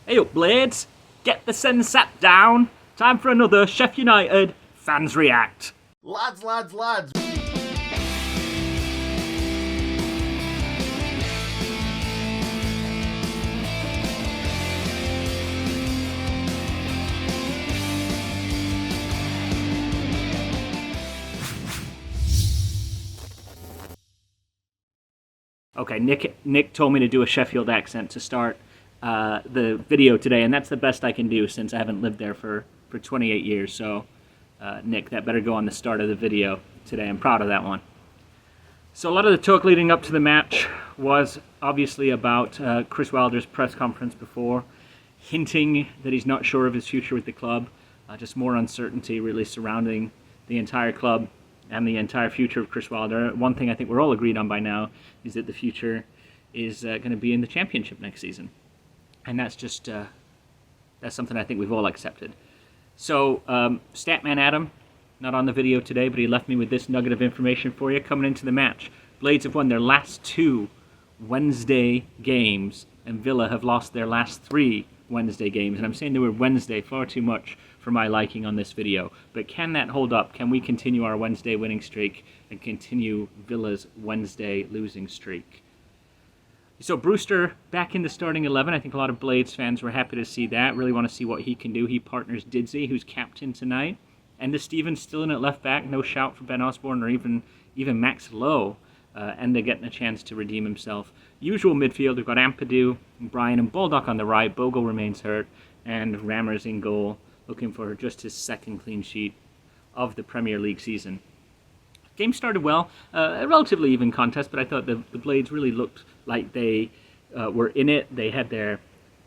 Hey up, Blades! Get the sensat down! Time for another Sheffield United Fans React. Lads. Okay, Nick told me to do a Sheffield accent to start the video today, and that's the best I can do since I haven't lived there for 28 years. So, Nick, that better go on the start of the video today. I'm proud of that one. So a lot of the talk leading up to the match was obviously about Chris Wilder's press conference before, hinting that he's not sure of his future with the club, just more uncertainty really surrounding the entire club and the entire future of Chris Wilder. One thing I think we're all agreed on by now is that the future is going to be in the Championship next season. And that's just, that's something I think we've all accepted. So, Statman Adam, not on the video today, but he left me with this nugget of information for you coming into the match. Blades have won their last 2 Wednesday games, and Villa have lost their last 3 Wednesday games. And I'm saying the word Wednesday far too much for my liking on this video. But can that hold up? Can we continue our Wednesday winning streak and continue Villa's Wednesday losing streak? So Brewster back in the starting 11. I think a lot of Blades fans were happy to see that. Really want to see what he can do. He partners Didsey, who's captain tonight. And Stevens still in at left back. No shout for Ben Osborne or even Max Lowe. And they're getting a chance to redeem himself. Usual midfield, we've got Ampadu, Bryan and Baldock on the right. Bogle remains hurt. And Rammers in goal, looking for just his second clean sheet of the Premier League season. Game started well, a relatively even contest, but I thought the Blades really looked like they were in it. They had their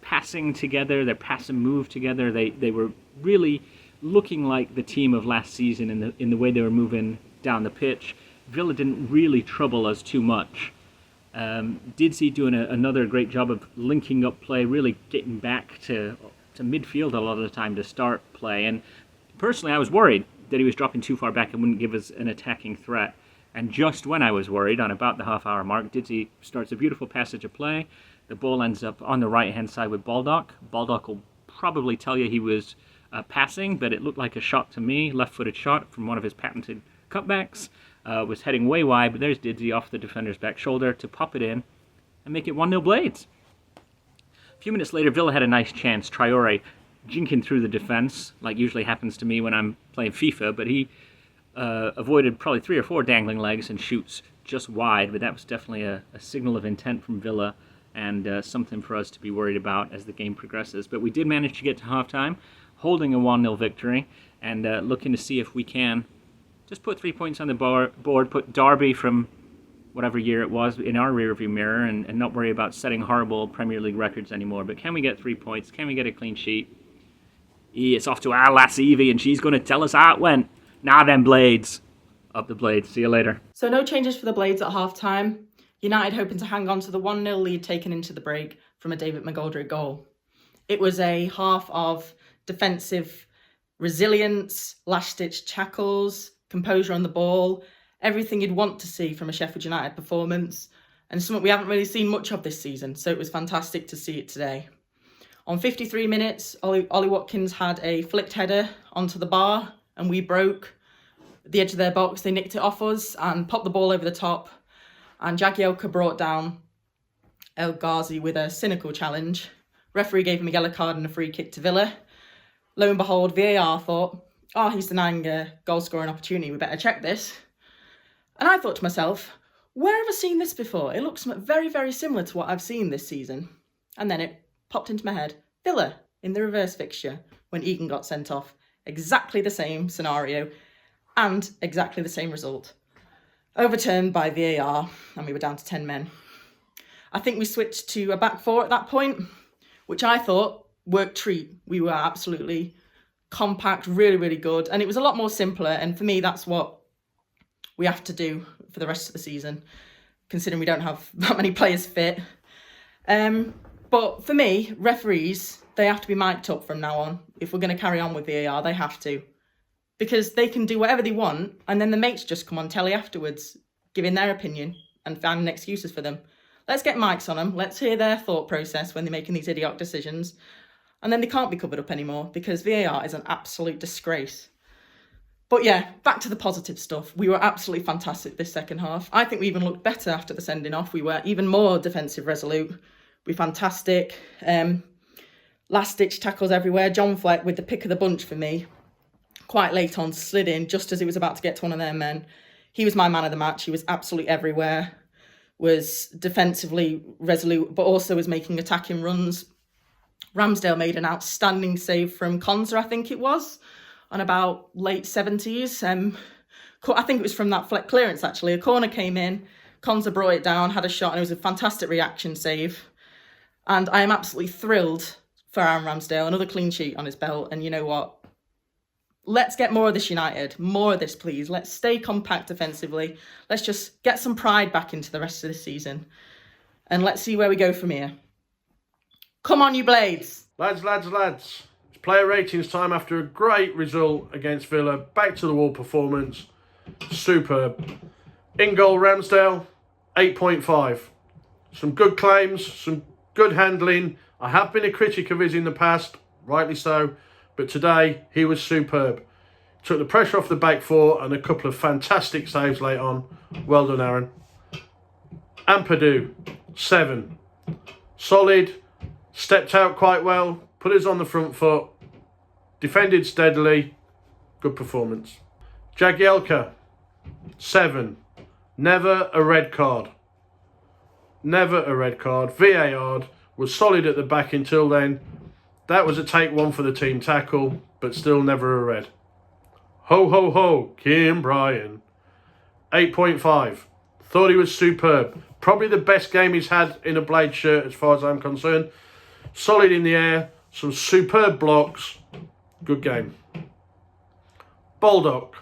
passing together, their pass and move together. They were really looking like the team of last season in the way they were moving down the pitch. Villa didn't really trouble us too much. Didsey doing another great job of linking up play, really getting back to midfield a lot of the time to start play. And personally, I was worried that he was dropping too far back and wouldn't give us an attacking threat. And just when I was worried, on about the half-hour mark, Didsey starts a beautiful passage of play. The ball ends up on the right-hand side with Baldock. Baldock will probably tell you he was passing, but it looked like a shot to me, left-footed shot from one of his patented cutbacks. Was heading way wide, but there's Didsey off the defender's back shoulder to pop it in and make it 1-0 Blades. A few minutes later, Villa had a nice chance. Traore jinking through the defense, like usually happens to me when I'm playing FIFA, but he avoided probably 3 or 4 dangling legs and shoots just wide, but that was definitely a signal of intent from Villa and something for us to be worried about as the game progresses. But we did manage to get to halftime, holding a 1-0 victory, and looking to see if we can just put 3 points on the board, put Derby from whatever year it was in our rearview mirror, and not worry about setting horrible Premier League records anymore. But can we get 3 points? Can we get a clean sheet? It's off to our lass Evie, and she's going to tell us how it went. Now then, Blades. Up the Blades. See you later. So no changes for the Blades at half-time. United hoping to hang on to the 1-0 lead taken into the break from a David McGoldrick goal. It was a half of defensive resilience, last-ditch tackles, composure on the ball, everything you'd want to see from a Sheffield United performance, and something we haven't really seen much of this season, so it was fantastic to see it today. On 53 minutes, Ollie Watkins had a flicked header onto the bar, and we broke the edge of their box. They nicked it off us and popped the ball over the top, and Jagielka brought down El Ghazi with a cynical challenge. Referee gave him a yellow card and a free kick to Villa. Lo and behold, VAR thought, he's denying a goal-scoring opportunity, we better check this. And I thought to myself, where have I seen this before? It looks very, very similar to what I've seen this season. And then it popped into my head, Villa in the reverse fixture when Egan got sent off. Exactly the same scenario and exactly the same result. Overturned by VAR, and we were down to 10 men. I think we switched to a back 4 at that point, which I thought worked treat. We were absolutely compact, really, really good. And it was a lot more simpler. And for me, that's what we have to do for the rest of the season, considering we don't have that many players fit. But for me, referees, they have to be mic'd up from now on. If we're going to carry on with VAR, they have to. Because they can do whatever they want, and then the mates just come on telly afterwards, giving their opinion and finding excuses for them. Let's get mics on them. Let's hear their thought process when they're making these idiotic decisions. and then they can't be covered up anymore because VAR is an absolute disgrace. But yeah, back to the positive stuff. We were absolutely fantastic this second half. I think we even looked better after the sending off. We were even more defensive resolute. We were fantastic. Last-ditch tackles everywhere. John Fleck with the pick of the bunch for me. Quite late on, slid in just as he was about to get to one of their men. He was my man of the match. He was absolutely everywhere. Was defensively resolute, but also was making attacking runs. Ramsdale made an outstanding save from Konza, I think it was, on about late 70s. I think it was from that Fleck clearance, actually. A corner came in, Konza brought it down, had a shot, and it was a fantastic reaction save. And I am absolutely thrilled for Aaron Ramsdale. Another clean sheet on his belt. And you know what? Let's get more of this United. More of this, please. Let's stay compact defensively. Let's just get some pride back into the rest of this season. And let's see where we go from here. Come on, you Blades. Lads. It's player ratings time after a great result against Villa. Back to the wall performance. Superb. In goal, Ramsdale, 8.5. Some good claims, some good handling. I have been a critic of his in the past, rightly so. But today, he was superb. Took the pressure off the back four and a couple of fantastic saves late on. Well done, Aaron. Ampadu, 7. Solid. Stepped out quite well. Put us on the front foot. Defended steadily. Good performance. Jagielka, 7. Never a red card. Never a red card. VAR was solid at the back until then. That was a take one for the team tackle, but still never a red. Ho, ho, ho, Kim Bryan. 8.5. Thought he was superb. Probably the best game he's had in a Blade shirt as far as I'm concerned. Solid in the air. Some superb blocks. Good game. Baldock.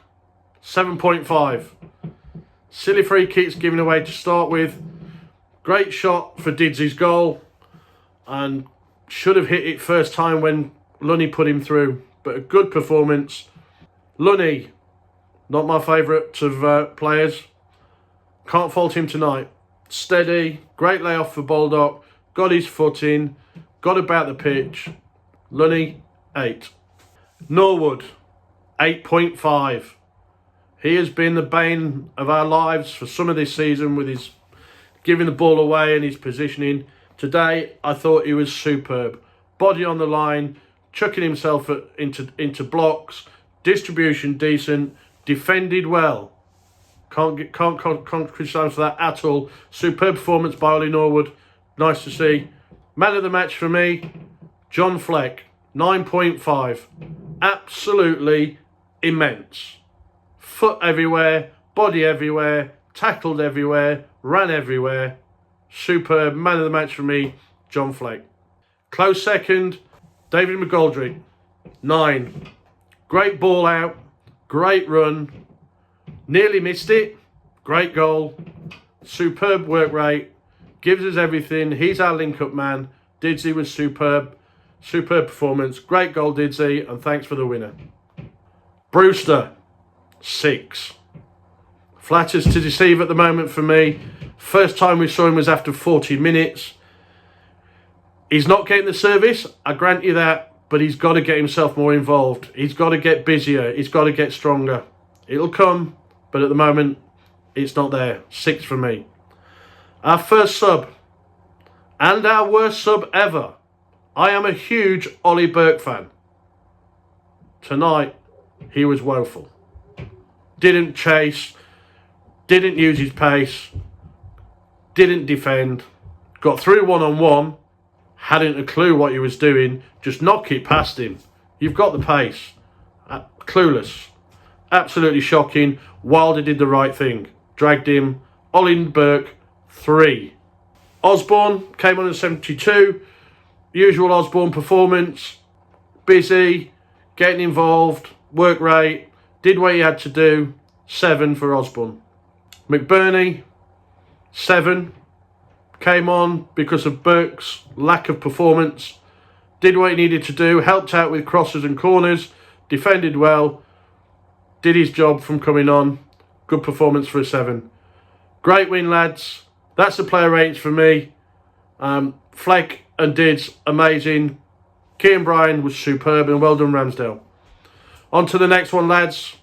7.5. Silly free kicks given away to start with. Great shot for Didsy's goal. And should have hit it first time when Lunny put him through. But a good performance. Lunny, not my favourite of players. Can't fault him tonight. Steady, great layoff for Baldock. Got his foot in. Got about the pitch. Lunny, 8. Norwood, 8.5. He has been the bane of our lives for some of this season with his giving the ball away and his positioning. Today, I thought he was superb. Body on the line, chucking himself into blocks, distribution decent, defended well. Can't criticise for that at all. Superb performance by Ollie Norwood. Nice to see. Man of the match for me, John Fleck, 9.5. Absolutely immense. Foot everywhere, body everywhere, tackled everywhere, ran everywhere. Superb. Man of the match for me, John Fleck. Close second, David McGoldrick, 9. Great ball out, great run, nearly missed it, great goal, superb work rate, gives us everything. He's our link-up man. Didsy was superb, superb performance, great goal Didsy, and thanks for the winner. Brewster, 6. Flatters to deceive at the moment for me. First time we saw him was after 40 minutes. He's not getting the service, I grant you that, but he's got to get himself more involved. He's got to get busier. He's got to get stronger. It'll come, but at the moment, it's not there. 6 for me. Our first sub, and our worst sub ever. I am a huge Ollie Burke fan. Tonight, he was woeful. Didn't chase, didn't use his pace, didn't defend, got through one-on-one, hadn't a clue what he was doing, just knock it past him. You've got the pace. Clueless. Absolutely shocking. Wilder did the right thing. Dragged him. Ollie Burke, 3. Osborne came on at 72. Usual Osborne performance. Busy, getting involved, work rate, did what he had to do. 7 for Osborne. McBurney, 7. Came on because of Burke's lack of performance. Did what he needed to do. Helped out with crosses and corners. Defended well. Did his job from coming on. Good performance for a 7. Great win, lads. That's the player ratings for me. Fleck and Dids, amazing. Kean Bryan was superb, and well done, Ramsdale. On to the next one, lads.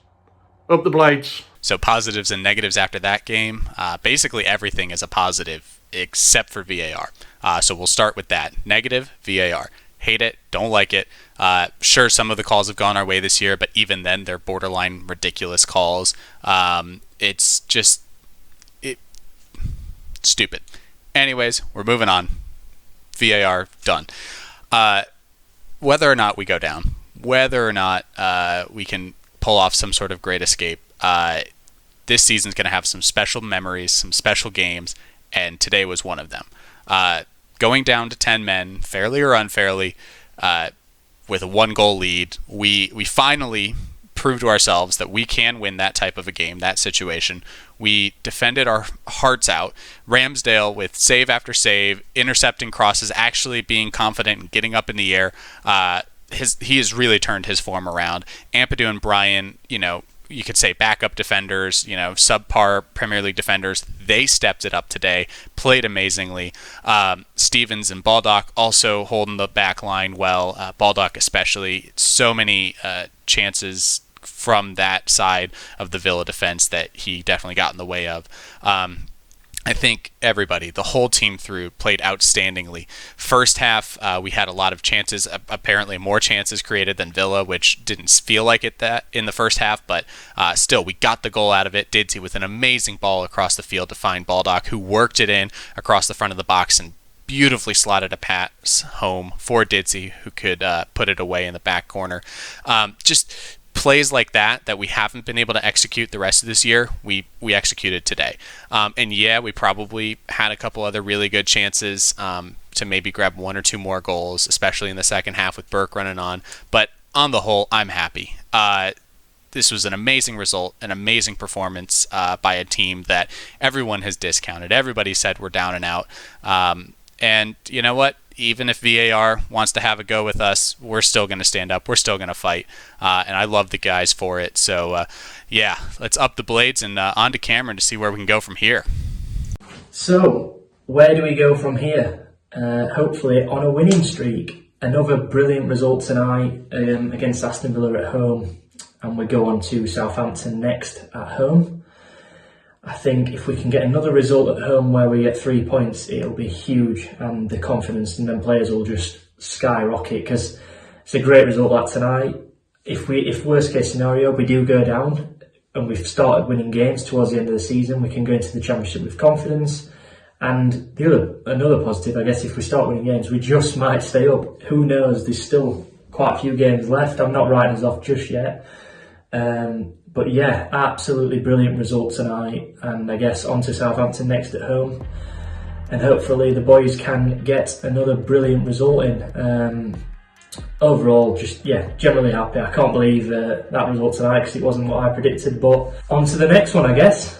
Up the Blades. So positives and negatives after that game. Basically everything is a positive except for VAR. So we'll start with that. Negative, VAR. Hate it, don't like it. Sure, some of the calls have gone our way this year, but even then, they're borderline ridiculous calls. It's just stupid. Anyways, we're moving on. VAR, done. Whether or not we go down, whether or not we can pull off some sort of great escape, this season's going to have some special memories, some special games, and today was one of them. Going down to 10 men, fairly or unfairly, with a 1-goal lead, we finally proved to ourselves that we can win that type of a game, that situation. We defended our hearts out. Ramsdale with save after save, intercepting crosses, actually being confident and getting up in the air. He has really turned his form around. Ampadu and Bryan, you could say backup defenders, subpar Premier League defenders. They stepped it up today, played amazingly. Stevens and Baldock also holding the back line well. Baldock especially. So many chances from that side of the Villa defense that he definitely got in the way of. I think everybody, the whole team through, played outstandingly. First half, we had a lot of chances, apparently more chances created than Villa, which didn't feel like it that in the first half, but still, we got the goal out of it. Didsey with an amazing ball across the field to find Baldock, who worked it in across the front of the box and beautifully slotted a pass home for Didsey, who could put it away in the back corner. Just plays like that we haven't been able to execute the rest of this year, we executed today. And yeah, we probably had a couple other really good chances to maybe grab 1 or 2 more goals, especially in the second half with Burke running on. But on the whole, I'm happy. This was an amazing result, an amazing performance by a team that everyone has discounted. Everybody said we're down and out. And you know what? Even if VAR wants to have a go with us, we're still going to stand up. We're still going to fight. And I love the guys for it. So, yeah, let's up the Blades and on to Cameron to see where we can go from here. So, where do we go from here? Hopefully on a winning streak. Another brilliant result tonight against Aston Villa at home. And we go on to Southampton next at home. I think if we can get another result at home where we get 3 points, it'll be huge, and the confidence in them players will just skyrocket, because it's a great result that tonight. If worst case scenario we do go down and we've started winning games towards the end of the season, we can go into the Championship with confidence. And another positive, I guess, if we start winning games, we just might stay up. Who knows? There's still quite a few games left. I'm not writing us off just yet. But yeah, absolutely brilliant result tonight, and I guess on to Southampton next at home, and hopefully the boys can get another brilliant result in. Overall, just generally happy. I can't believe that result tonight, because it wasn't what I predicted, but on to the next one, I guess.